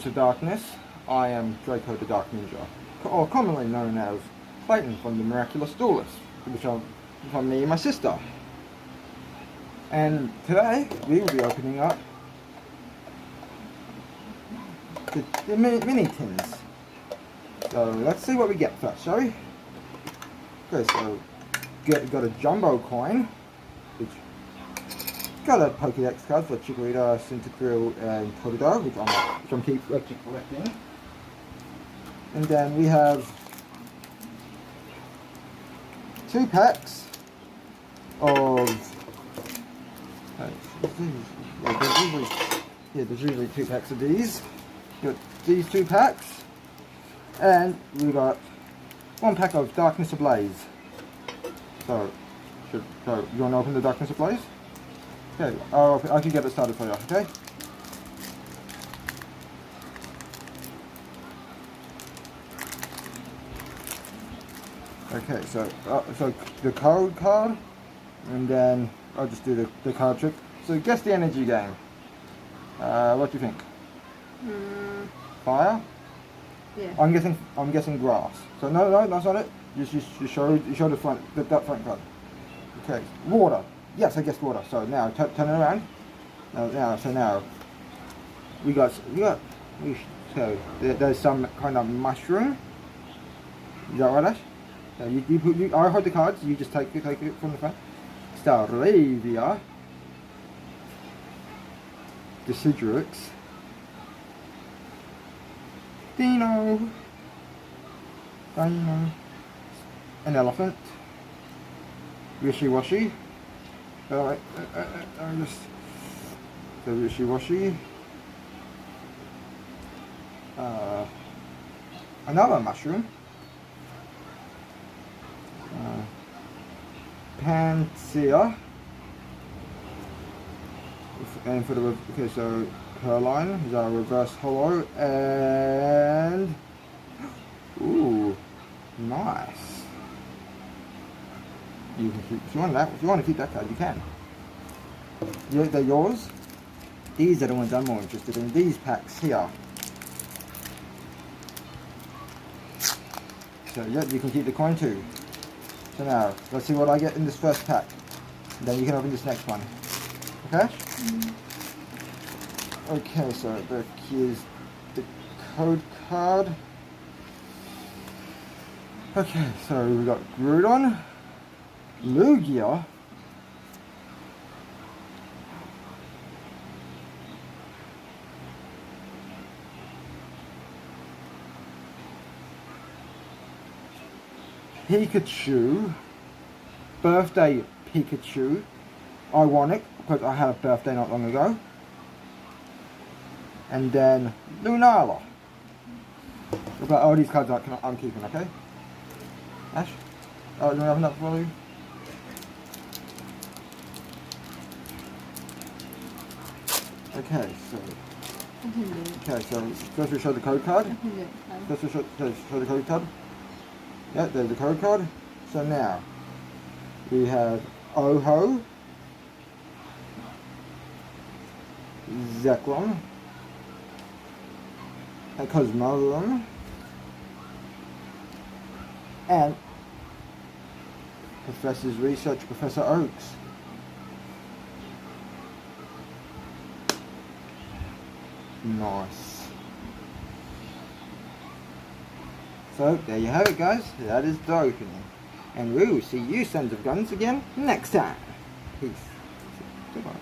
Prince of Darkness. I am Draco the Dark Ninja, or commonly known as Clayton from the Miraculous Duelist, which are from me and my sister. And today we will be opening up the mini tins. So let's see what we get first, shall we? Okay, so got a jumbo coin, which got a Pokédex card for Chikorita, Cyndaquil, and Totodile, which I'm keep actually collecting. And then we have 2 packs of there's usually 2 packs of these. Got these 2 packs, and we got 1 pack of Darkness Ablaze. So you want to open the Darkness Ablaze? Okay, I can get it started for you, okay? Okay, so the code card, and then I'll just do the card trick. So guess the energy game. What do you think? Fire? Yeah. I'm guessing grass. So no, that's not it. You show the front, that front card. Okay, water. Yes, I guessed water. So now turn it around. Now so there's some kind of mushroom. Is that right, Ash? So I hold the cards. You just take it from the front. Staravia, Deciduous, Dino, an elephant, Wishy-Washy, just the Wishy-Washy, another mushroom, Panacea, and for the okay, so Perline is our reverse holo, and ooh, nice. You can keep, if you want to keep that card, you can. They're yours. These are the ones I'm more interested in. These packs here. So yeah, you can keep the coin too. So now, let's see what I get in this first pack. Then you can open this next one. Okay? Okay, so here's the code card. Okay, so we've got Groudon, Lugia, Pikachu, birthday Pikachu, ironic because I had a birthday not long ago, and then Lunala. But all these cards I'm keeping, okay? Ash? Oh, do you have enough for you? Okay, so first we show the code card. First we show the code card. Yeah, there's the code card. So now we have Oho, Zekrom, and Cosmoem, and Professor's Research, Professor Oaks. Nice. So there you have it, guys. That is the opening. And we will see you sons of guns again next time. Peace. Goodbye.